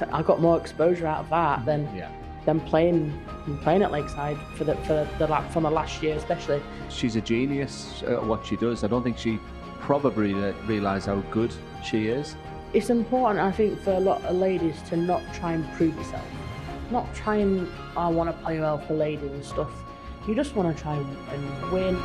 I got more exposure out of that than playing at Lakeside from the last year especially. She's a genius at what she does. I don't think she probably realised how good she is. It's important, I think, for a lot of ladies to not try and prove yourself. Not try and, I want to play well for ladies and stuff. You just want to try and win.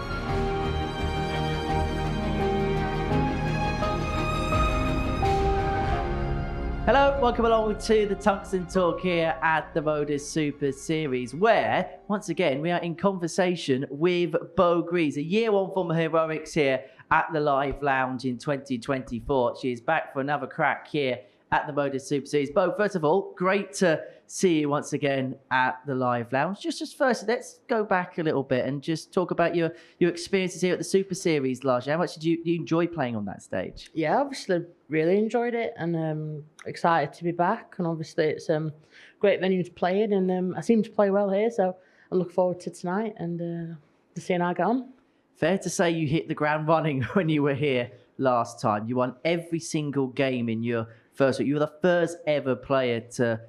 Hello, welcome along to the Tungsten Talk here at the MODUS Super Series, where, once again, we are in conversation with Beau Greaves, a year on from heroics here at the Live Lounge in 2024. She is back for another crack here at the MODUS Super Series. Beau, first of all, great to see you once again at the Live Lounge. Just first, let's go back a little bit and just talk about your experiences here at the Super Series last year. How much did you enjoy playing on that stage? Yeah, obviously really enjoyed it and excited to be back. And obviously it's a great venue to play in, and I seem to play well here, so I look forward to tonight and to seeing how I get on. Fair to say you hit the ground running when you were here last time. You won every single game in your first week. You were the first ever player to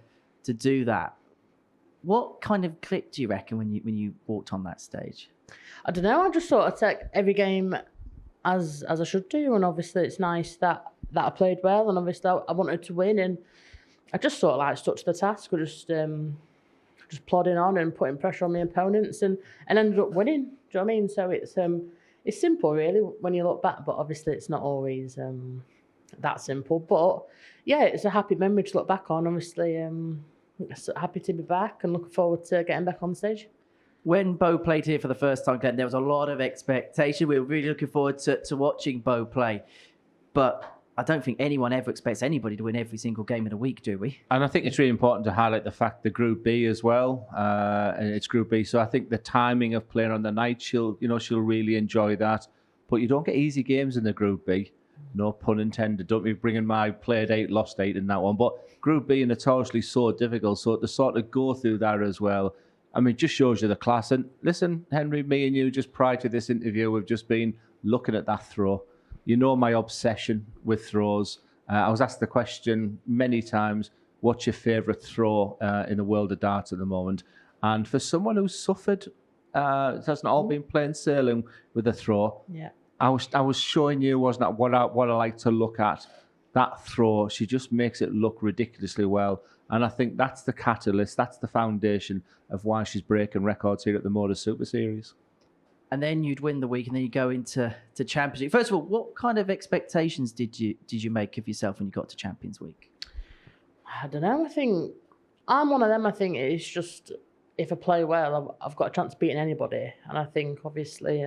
do that. What kind of click do you reckon when you walked on that stage? I don't know. I just sort of take every game as I should do, and obviously it's nice that I played well, and obviously I wanted to win, and I just sort of like stuck to the task, or just plodding on and putting pressure on my opponents, and ended up winning. Do you know what I mean? So it's simple really when you look back, but obviously it's not always that simple. But yeah, it's a happy memory to look back on. Obviously, happy to be back and looking forward to getting back on stage. When Beau played here for the first time, Glenn, there was a lot of expectation. We were really looking forward to watching Beau play. But I don't think anyone ever expects anybody to win every single game in a week, do we? And I think it's really important to highlight the fact that Group B as well, and it's Group B. So I think the timing of playing on the night, she'll really enjoy that. But you don't get easy games in the Group B. No pun intended. Don't be bringing my played 8, lost 8 in that one. But Group B are notoriously so difficult. So to sort of go through that as well, I mean, just shows you the class. And listen, Henry, me and you, just prior to this interview, we've just been looking at that throw. You know my obsession with throws. I was asked the question many times, what's your favourite throw in the world of darts at the moment? And for someone who's suffered, it hasn't all been plain sailing with a throw. Yeah. I was showing you, wasn't that what I like to look at? That throw, she just makes it look ridiculously well. And I think that's the catalyst, that's the foundation of why she's breaking records here at the MODUS Super Series. And then you'd win the week, and then you go into Championship. First of all, what kind of expectations did you make of yourself when you got to Champions Week? I don't know. I think I'm one of them. I think it's just if I play well, I've got a chance of beating anybody. And I think obviously,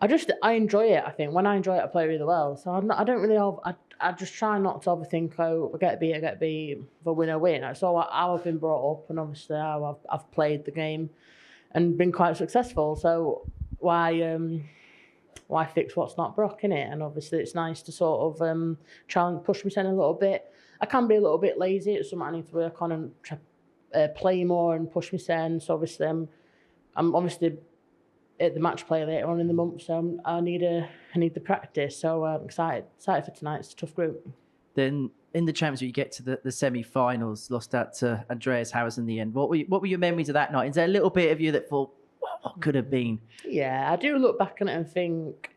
I enjoy it. I think when I enjoy it, I play really well. So I don't really. I just try not to overthink. Oh, I get beat. If I win, I win. That's all how I've been brought up, and obviously how I've played the game and been quite successful. So why fix what's not broke, innit? And obviously it's nice to sort of try and push myself a little bit. I can be a little bit lazy. It's something I need to work on and try, play more and push myself. So obviously I'm obviously at the match play later on in the month, so I need the practice. So I'm excited for tonight. It's a tough group. Then in the Championship, you get to the semi-finals, lost out to Andreas Harris in the end. What were your memories of that night? Is there a little bit of you that thought, well, what could have been? Yeah, I do look back on it and think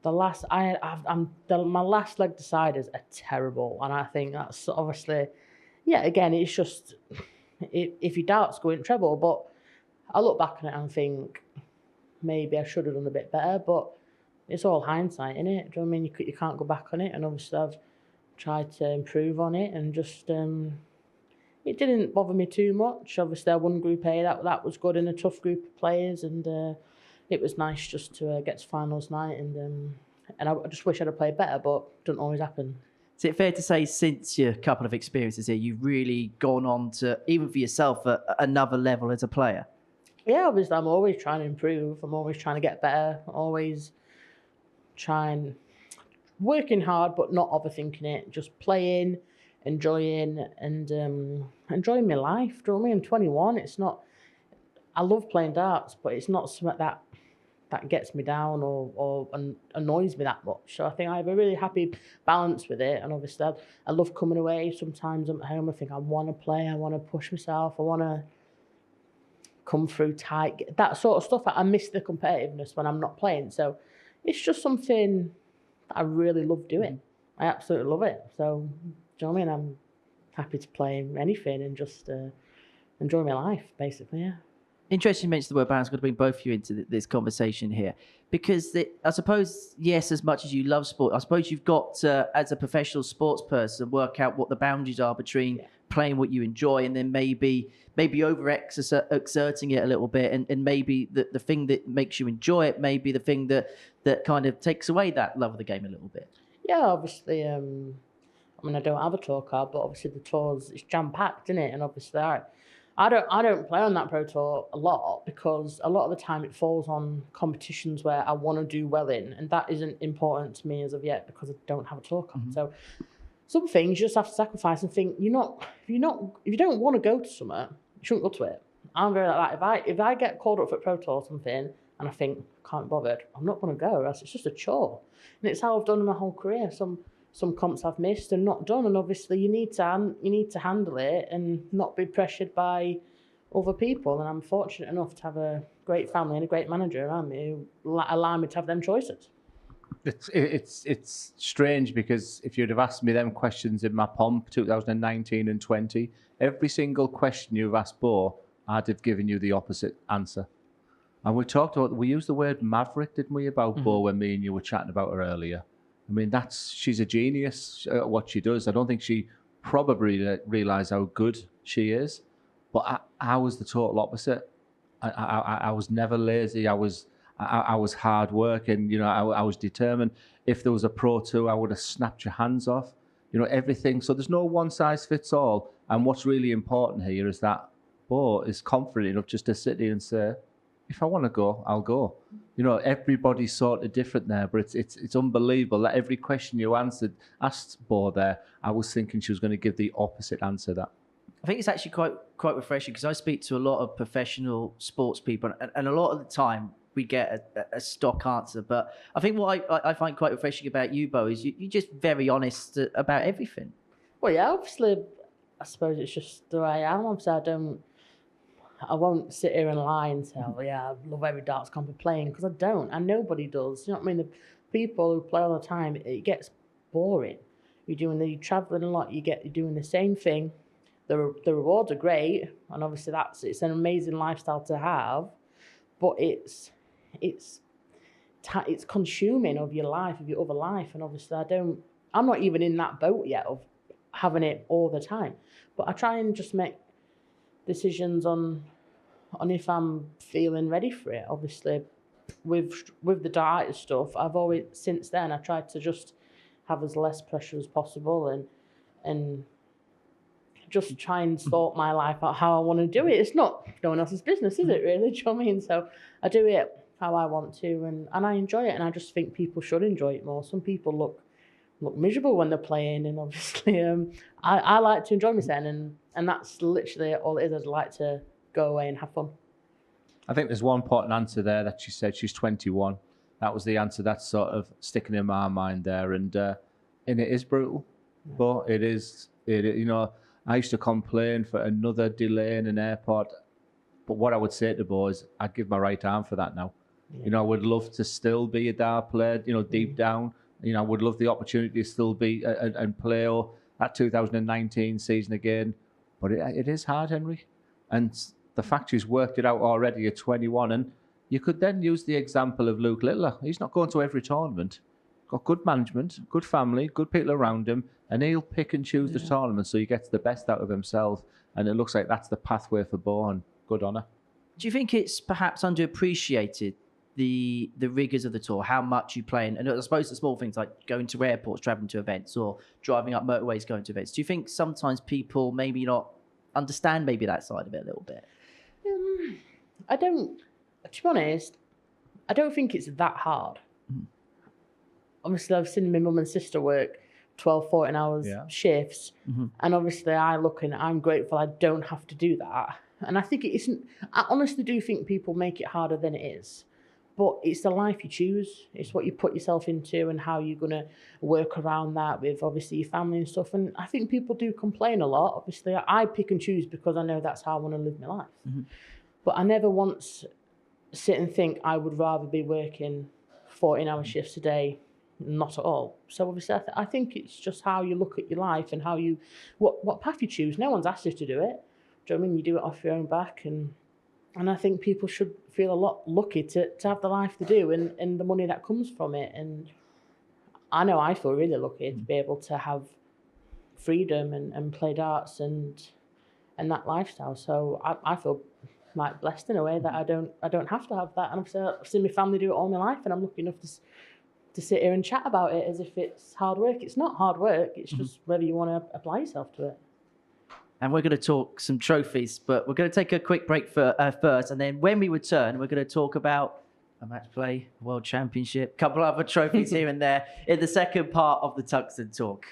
my last leg deciders are terrible, and I think that's obviously, yeah. Again, it's just if your darts go in treble, but I look back on it and think maybe I should have done a bit better, but it's all hindsight, innit? Do you know what I mean? You can't go back on it, and obviously I've tried to improve on it, and just it didn't bother me too much. Obviously I won Group A, that was good in a tough group of players, and it was nice just to get to finals night, and I just wish I'd have played better, but it doesn't always happen. Is it fair to say since your couple of experiences here, you've really gone on to, even for yourself, another level as a player? Yeah, obviously I'm always trying to improve. I'm always trying to get better. Always working hard, but not overthinking it. Just playing, enjoying, and enjoying my life. Do you know what I mean? I'm 21. It's not. I love playing darts, but it's not something that that gets me down or annoys me that much. So I think I have a really happy balance with it. And obviously I love coming away. Sometimes I'm at home, I think I want to play, I want to push myself, I want to come through tight, that sort of stuff. I miss the competitiveness when I'm not playing. So it's just something that I really love doing. I absolutely love it. So, do you know what I mean? I'm happy to play anything and just enjoy my life, basically, yeah. Interesting you mentioned the word balance. I'm going to bring both of you into this conversation here because I suppose, yes, as much as you love sport, I suppose you've got to, as a professional sports person, work out what the boundaries are between playing what you enjoy and then maybe over-exerting it a little bit and maybe the thing that makes you enjoy it may be the thing that kind of takes away that love of the game a little bit. Yeah, obviously, I mean, I don't have a tour card, but obviously the tour's, it's jam-packed, isn't it? And obviously I don't play on that pro tour a lot because a lot of the time it falls on competitions where I want to do well in, and that isn't important to me as of yet because I don't have a tour card. Mm-hmm. So some things you just have to sacrifice and think if you don't want to go to somewhere, you shouldn't go to it. I'm very like that. If I get called up for a pro tour or something and I think I can't be bothered, I'm not going to go. It's just a chore, and it's how I've done in my whole career. Some comps I've missed and not done, and obviously you need to handle it and not be pressured by other people. And I'm fortunate enough to have a great family and a great manager around me who allow me to have them choices. It's strange because if you'd have asked me them questions in my pomp 2019 and 20, every single question you've asked Beau, I'd have given you the opposite answer. And we used the word maverick, didn't we, about Beau when me and you were chatting about her earlier. I mean, she's a genius at what she does. I don't think she probably realised how good she is, but I was the total opposite. I was never lazy. I was hard working. You know, I was determined. If there was a pro tour, I would have snapped your hands off. You know, everything. So there's no one size fits all. And what's really important here is that Beau is confident enough just to sit here and say, if I want to go, I'll go. You know, everybody's sort of different there, but it's unbelievable that every question you asked Beau there, I was thinking she was going to give the opposite answer that. I think it's actually quite refreshing because I speak to a lot of professional sports people, and a lot of the time we get a stock answer. But I think what I find quite refreshing about you, Beau, is you're just very honest about everything. Well, yeah, obviously, I suppose it's just the way I am. Obviously, I won't sit here and lie and say, oh, yeah, I love every darts comp I'm playing, because I don't, and nobody does. You know what I mean? The people who play all the time, it gets boring. You're traveling a lot, you're doing the same thing. The rewards are great, and obviously it's an amazing lifestyle to have, but it's consuming of your life, of your other life, and obviously I'm not even in that boat yet of having it all the time. But I try and just make decisions on if I'm feeling ready for it. Obviously, with the diet stuff, since then I tried to just have as less pressure as possible and just try and sort my life out how I want to do it. It's not no one else's business, is it really? Do you know what I mean? So I do it how I want to, and I enjoy it, and I just think people should enjoy it more. Some people look miserable when they're playing, and obviously I like to enjoy myself, and that's literally all it is. I'd like to go away and have fun. I think there's one important answer there that she said. She's 21. That was the answer that's sort of sticking in my mind there, and it is brutal, but it is. You know, I used to complain for another delay in an airport, but what I would say to Beau is I'd give my right arm for that now. Yeah. You know, I would love to still be a dart player, you know, deep down. You know, I would love the opportunity to still be and play that 2019 season again. But it is hard, Henry. And the fact she's worked it out already at 21, and you could then use the example of Luke Littler. He's not going to every tournament. Got good management, good family, good people around him, and he'll pick and choose the tournament so he gets the best out of himself. And it looks like that's the pathway for Beau, and good on her. Do you think it's perhaps underappreciated, the rigors of the tour, how much you play? And I suppose the small things like going to airports, traveling to events, or driving up motorways, going to events. Do you think sometimes people maybe not understand maybe that side of it a little bit? To be honest, I don't think it's that hard. Obviously, I've seen my mum and sister work 12, 14 hours shifts. And obviously I look and I'm grateful I don't have to do that. And I think it isn't, I honestly do think people make it harder than it is. but it's the life you choose. It's what you put yourself into and how you're going to work around that with obviously your family and stuff. And I think people do complain a lot. Obviously, I pick and choose because I know that's how I want to live my life. Mm-hmm. But I never once sit and think I would rather be working 14-hour shifts a day. Not at all. So obviously, I think it's just how you look at your life and how you, what path you choose. No one's asked you to do it. Do you know what I mean? You do it off your own back, and I think people should feel a lot lucky to have the life to do and the money that comes from it. And I know I feel really lucky to be able to have freedom and play darts and that lifestyle. So I feel like blessed in a way that I don't have to have that. And obviously I've seen my family do it all my life, and I'm lucky enough to sit here and chat about it as if it's hard work. It's not hard work. It's just whether you want to apply yourself to it. And we're going to talk some trophies, but we're going to take a quick break first. And then when we return, we're going to talk about a match play, World Championship, a couple other trophies here and there in the second part of the Tungsten Talk.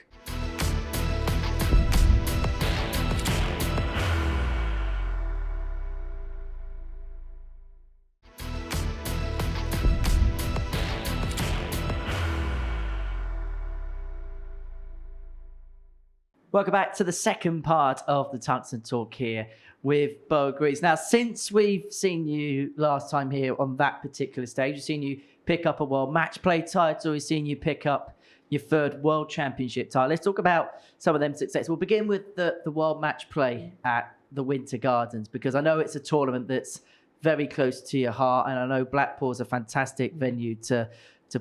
Welcome back to the second part of the Tungsten Talk here with Beau Greaves. Now, since we've seen you last time here on that particular stage, we've seen you pick up a World Match Play title, we've seen you pick up your third World Championship title. Let's talk about some of them successes. We'll begin with the World Match Play at the Winter Gardens, because I know it's a tournament that's very close to your heart, and I know Blackpool's a fantastic venue to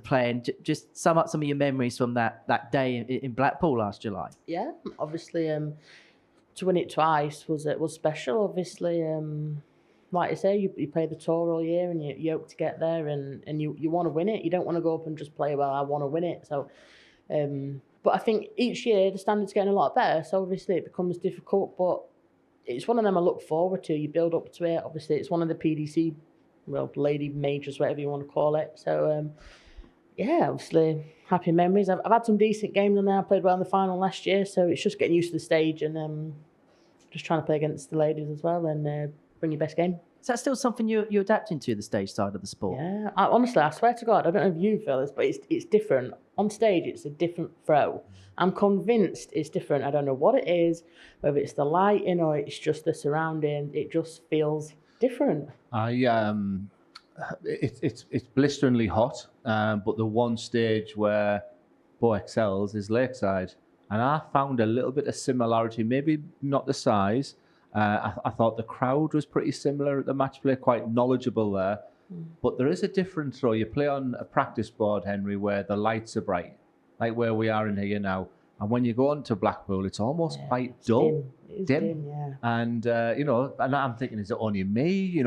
play. And just sum up some of your memories from that day in Blackpool last July. Yeah, obviously to win it twice was special. Obviously, like I say, you play the tour all year and you hope to get there, and you want to win it. You don't want to go up and just play, well, I want to win it. So, but I think each year the standard's getting a lot better. So obviously it becomes difficult, but it's one of them I look forward to. You build up to it. Obviously, it's one of the PDC, well, lady majors, whatever you want to call it. So, yeah, obviously happy memories. I've had some decent games in there. I played well in the final last year, so it's just getting used to the stage and just trying to play against the ladies as well and bring your best game. Is that still something you're adapting to, the stage side of the sport? Yeah, honestly, I swear to God, I don't know if you feel this, but it's different. On stage, it's a different throw. I'm convinced it's different. I don't know what it is, whether it's the lighting or it's just the surrounding. It just feels different. It's blisteringly hot, but the one stage where Beau excels is Lakeside, and I found a little bit of similarity. Maybe not the size. I thought the crowd was pretty similar at the match play, quite knowledgeable there. But there is a difference, though. You play on a practice board, Henry, where the lights are bright, like where we are in here now. And when you go on to Blackpool, it's almost quite dull, dim. Yeah. And and I'm thinking, is it only me?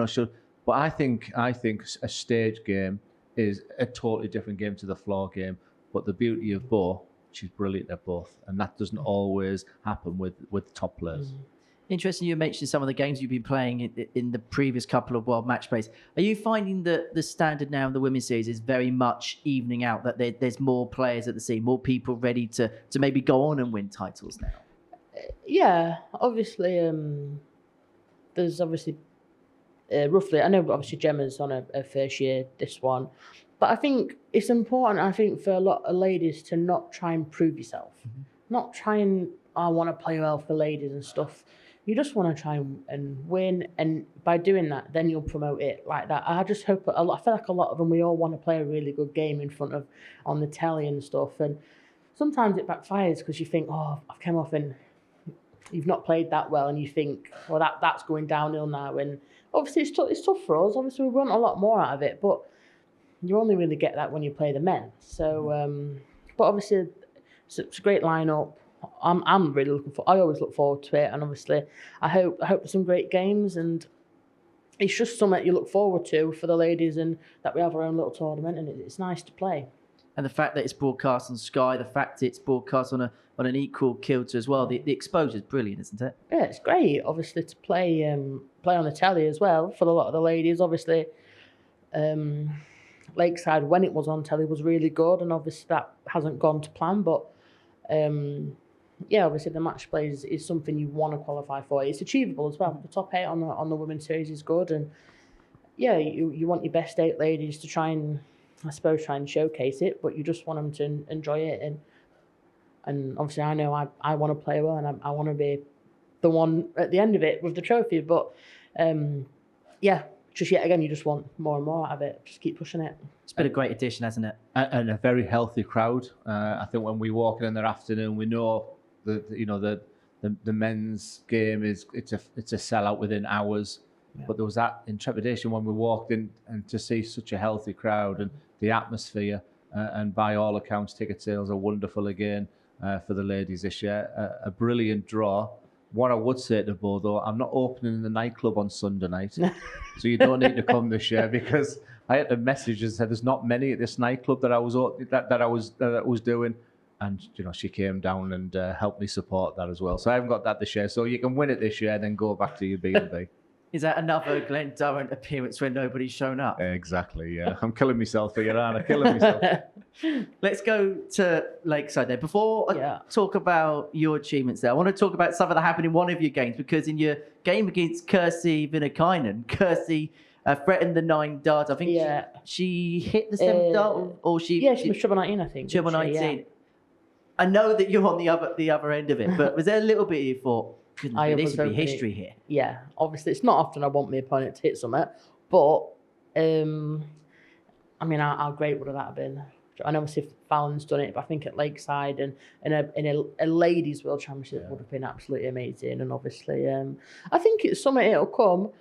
But I think a stage game is a totally different game to the floor game. But the beauty of Beau, she's brilliant at both, and that doesn't always happen with top players. Interesting, you mentioned some of the games you've been playing in the previous couple of World Match Plays. Are you finding that the standard now in the Women's Series is very much evening out, that there's more players at the scene, more people ready to maybe go on and win titles now? Yeah, obviously, there's obviously roughly, I know obviously Gemma's on her first year, this one, but I think it's important, for a lot of ladies to not try and prove yourself. Not try and, I want to play well for ladies and stuff. You just want to try and win, and by doing that, then you'll promote it like that. I just hope, I feel like a lot of them, we all want to play a really good game in front of, on the telly and stuff, and sometimes it backfires because you think, oh, I've come off and you've not played that well, and you think, well, that's going downhill now, and obviously it's tough for us. Obviously we want a lot more out of it, but you only really get that when you play the men. So, but obviously it's a great lineup. I'm really looking for. I always look forward to it, and obviously I hope there's some great games, and it's just something you look forward to for the ladies, and that we have our own little tournament, and it's nice to play. And the fact that it's broadcast on Sky, the fact it's broadcast on an equal kilter as well, the exposure is brilliant, isn't it? Yeah, it's great. Obviously to play on the telly as well for a lot of the ladies. Obviously, Lakeside when it was on telly was really good, and obviously that hasn't gone to plan, but. Yeah, obviously the match play is something you want to qualify for. It's achievable as well. The top 8 on the Women's Series is good, and yeah, you want your best 8 ladies to try and, I suppose, try and showcase it, but you just want them to enjoy it. And obviously I know I want to play well, and I want to be the one at the end of it with the trophy. But yeah, just yet again, you just want more and more out of it. Just keep pushing it. It's been a great addition, hasn't it? And a very healthy crowd. I think when we walk in the afternoon, we know that the men's game it's a sellout within hours. Yeah. But there was that intrepidation when we walked in, and to see such a healthy crowd and the atmosphere. And by all accounts, ticket sales are wonderful again for the ladies this year. A brilliant draw. What I would say to Beau, though, I'm not opening the nightclub on Sunday night, so you don't need to come this year, because I had a message that said there's not many at this nightclub that I was doing, and she came down and helped me support that as well. So I haven't got that this year. So you can win it this year, and then go back to your B&B. Is that another Glen Durrant appearance where nobody's shown up? Exactly, yeah. I'm killing myself here, aren't I? Killing myself. Let's go to Lakeside there. Before I talk about your achievements there, I want to talk about something that happened in one of your games, because in your game against Kirsty Vinakainen, Kirsty threatened the 9 darts. I think she hit the 7th dart, or she... Yeah, she was treble 19, I think. Treble 19. I know that you're on the other end of it, but was there a little bit you thought, this would be history here? Yeah, obviously it's not often I want my opponent to hit something, but I mean, how great would that have been? And obviously Fallon's done it, but I think at Lakeside and in a ladies' world championship would have been absolutely amazing. And obviously, I think it's something it'll come.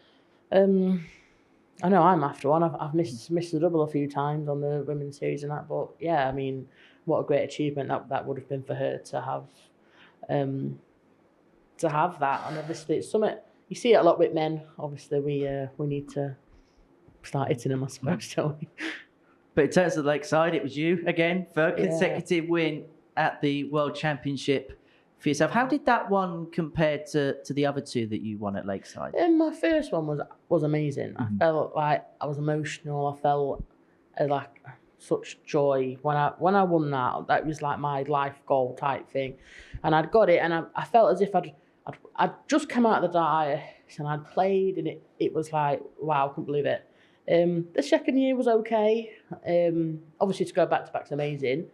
I know I'm after one. I've missed the double a few times on the women's series and that, but yeah, I mean, what a great achievement that would have been for her to have. That, and obviously it's something you see it a lot with men. Obviously we need to start hitting them, I suppose, don't we? But in terms of Lakeside, it was you again, third consecutive win at the World Championship for yourself. How did that one compare to the other 2 that you won at Lakeside? My first one was amazing. Mm-hmm. I felt like I was emotional. I felt like such joy when I won that. That was like my life goal type thing, and I'd got it, and I felt as if I'd just come out of the dice and I'd played, and it was like, wow, I couldn't believe it. The second year was okay. Obviously to go back to back's amazing.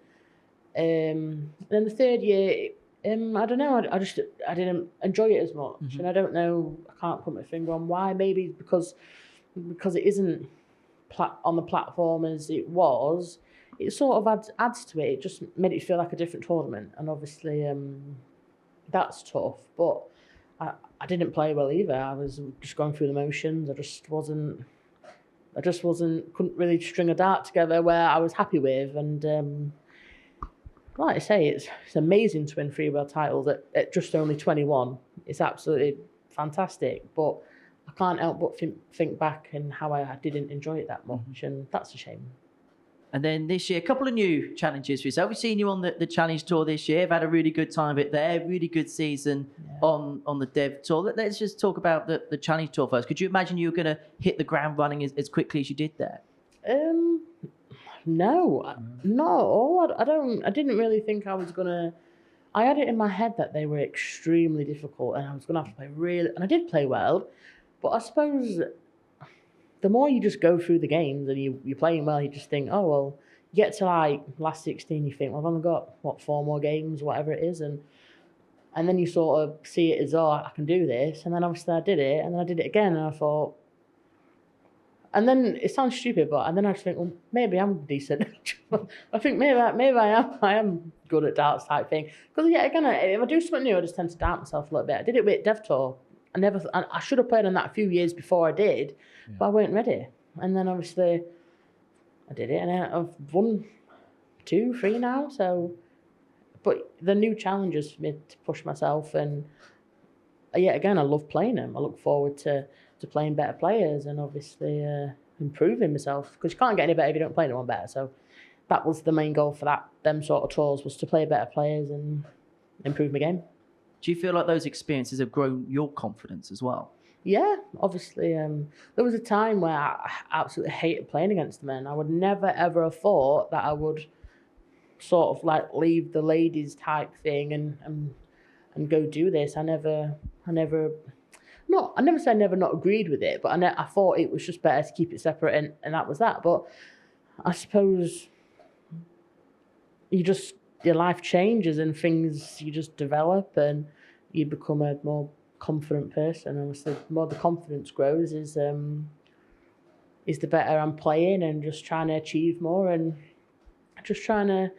Then the third year, I don't know, I didn't enjoy it as much. Mm-hmm. And I don't know, I can't put my finger on why. Maybe because it isn't on the platform as it was. It sort of adds to it. It just made it feel like a different tournament, and obviously that's tough. But I didn't play well either. I was just going through the motions. I just wasn't couldn't really string a dart together where I was happy with. And like I say, it's amazing to win 3 world titles at just only 21. It's absolutely fantastic. But I can't help but think back and how I didn't enjoy it that much, and that's a shame. And then this year, a couple of new challenges for yourself. We've seen you on the Challenge Tour this year. I've had a really good time of it there. Really good season on the Dev Tour. Let's just talk about the Challenge Tour first. Could you imagine you were going to hit the ground running as quickly as you did there? No, I don't. I didn't really think I was going to. I had it in my head that they were extremely difficult, and I was going to have to play really. And I did play well, but I suppose the more you just go through the games and you're playing well, you just think, oh, well, you get to like last 16, you think, well, I've only got, 4 more games, whatever it is. And then you sort of see it as, oh, I can do this. And then obviously I did it, and then I did it again, and I thought, and then it sounds stupid, and then I just think, well, maybe I'm decent. I think maybe I am good at darts type thing. Because yeah, again, if I do something new, I just tend to doubt myself a little bit. I did it with Dev Tour. I should have played on that a few years before I did, but I weren't ready. And then obviously I did it, and I've won 2, 3 now. So, but the new challenges for me to push myself, and again, I love playing them. I look forward to playing better players, and obviously improving myself, because you can't get any better if you don't play anyone better. So that was the main goal for them sort of tours, was to play better players and improve my game. Do you feel like those experiences have grown your confidence as well? Yeah, obviously. There was a time where I absolutely hated playing against the men. I would never, ever have thought that I would sort of like leave the ladies type thing and go do this. I never I never say I never not agreed with it, but I thought it was just better to keep it separate, and that was that. But I suppose your life changes and things, you just develop and you become a more confident person. And obviously, the more the confidence grows is the better I'm playing and just trying to achieve more and just trying to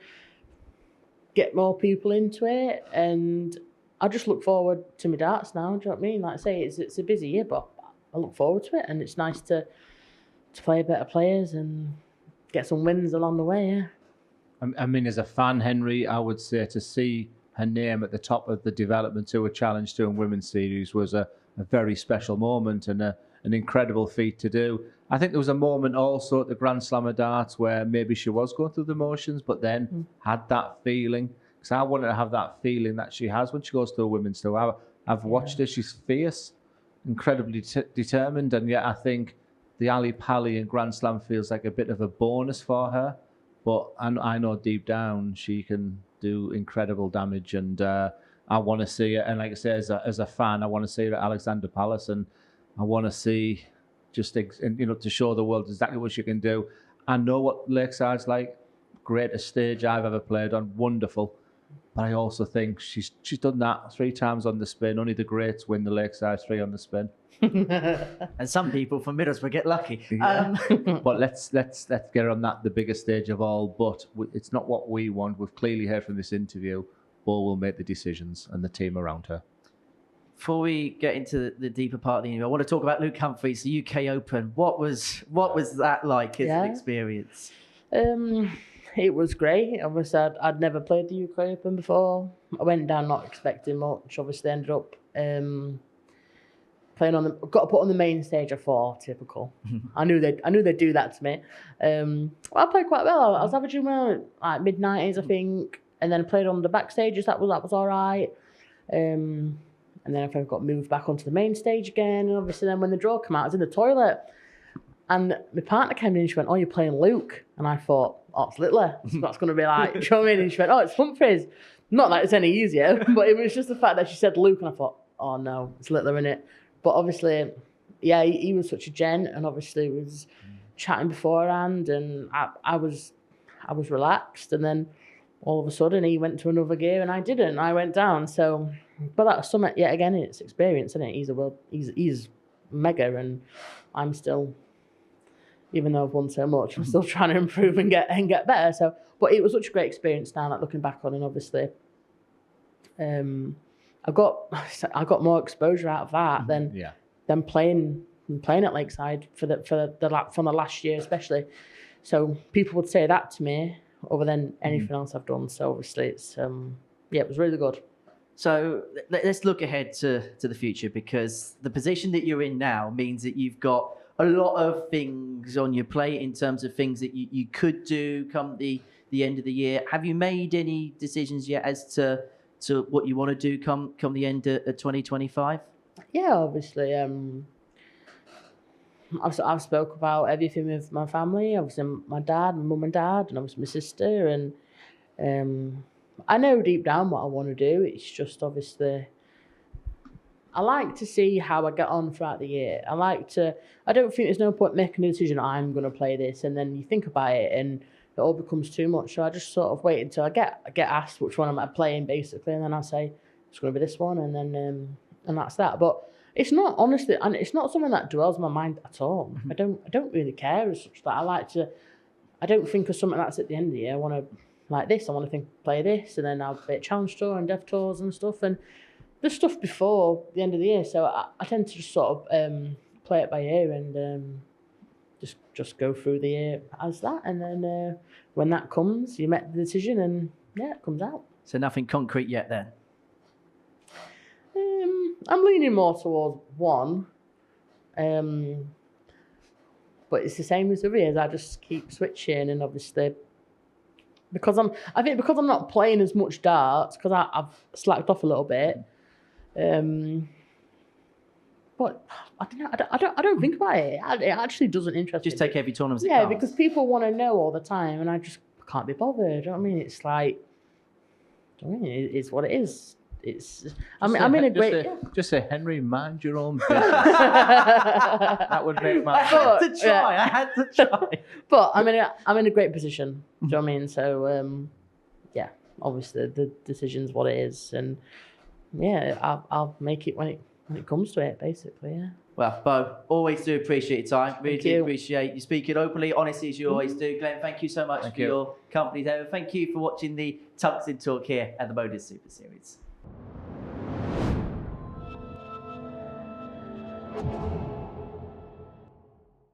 get more people into it. And I just look forward to my darts now. Do you know what I mean? Like I say, it's a busy year, but I look forward to it, and it's nice to play better players and get some wins along the way. Yeah. I mean, as a fan, Henry, I would say to see her name at the top of the Development Tour Challenge Tour and Women's Series was a very special moment and an incredible feat to do. I think there was a moment also at the Grand Slam of Darts where maybe she was going through the motions, but then had that feeling. Because I wanted to have that feeling that she has when she goes to a Women's Tour. I've watched her. She's fierce, incredibly determined, and yet I think the Ali Pally and Grand Slam feels like a bit of a bonus for her. But I know deep down she can do incredible damage, and I want to see it. And like I say, as a fan, I want to see her at Alexander Palace, and I want to see to show the world exactly what she can do. I know what Lakeside's like, greatest stage I've ever played on, wonderful. But I also think she's done that 3 times on the spin. Only the greats win the Lakeside 3 on the spin. And some people from Middlesbrough get lucky. Yeah. But let's get her on that, the biggest stage of all. But it's not what we want. We've clearly heard from this interview. Beau will make the decisions and the team around her. Before we get into the deeper part of the interview, I want to talk about Luke Humphries, the UK Open. What was that like as an experience? It was great. Obviously, I'd never played the UK Open before. I went down not expecting much. Obviously, ended up playing on got put on the main stage. I thought, typical. I knew they'd do that to me. I played quite well. I was averaging around like mid-90s, I think, and then I played on the back stages. That was all right. And then I think I got moved back onto the main stage again. And obviously, then when the draw came out, I was in the toilet, and my partner came in and she went, "Oh, you're playing Luke," and I thought, "Oh, it's Littler. That's going to be like," do you know what I mean? And she went, "Oh, it's Humphries." Not that it's any easier, but it was just the fact that she said Luke, and I thought, "Oh no, it's Littler in it." But obviously, yeah, he was such a gent, and obviously was chatting beforehand, and I was relaxed, and then all of a sudden he went to another gear and I didn't. I went down. So, but that's something yet again. It's experience, isn't it? He's mega, and I'm still. Even though I've won so much, I'm still trying to improve and get better. So, but it was such a great experience now, like looking back on, and obviously, I got more exposure out of that than playing at Lakeside from the last year especially. So people would say that to me other than anything else I've done. So obviously, it's it was really good. So let's look ahead to the future, because the position that you're in now means that you've got a lot of things on your plate in terms of things that you could do come the end of the year. Have you made any decisions yet as to what you want to do come the end of 2025? Yeah, obviously. I've spoke about everything with my family. Obviously, my dad, my mum and dad, and obviously my sister. And I know deep down what I want to do. It's just obviously, I like to see how I get on throughout the year. I don't think there's no point making a decision, I'm going to play this, and then you think about it and it all becomes too much. So I just sort of wait until I get asked which one I'm playing, basically, and then I say, it's going to be this one, and then and that's that. But it's not, honestly, and it's not something that dwells in my mind at all. I don't really care as such. That I don't think of something that's at the end of the year. I want to, like this, I want to play this, and then I'll play Challenge Tour and Dev Tours and stuff, and there's stuff before the end of the year, so I tend to just sort of play it by ear and just go through the year as that, and then when that comes, you make the decision, and it comes out. So nothing concrete yet then? I'm leaning more towards one, but it's the same as the years. I just keep switching, and obviously because I'm not playing as much darts, because I've slacked off a little bit. But I don't think about it. It actually doesn't interest me. Just take every tournament. Yeah, because people want to know all the time, and I just can't be bothered. Do you know what I mean? It's like, it is what it is. it's. I'm in a great. Just say, Henry, mind your own business. That would make my. I had to try. But I'm in a great position. Do you know what I mean? So yeah, obviously the decision's what it is, and yeah, I'll make it when it comes to it, basically. Yeah. Well, Beau, always do appreciate your time. Really Thank do you. appreciate you speaking openly, honestly, as you always do. Glenn, thank you so much for your company there. Thank you for watching the Tungsten Talk here at the MODUS Super Series.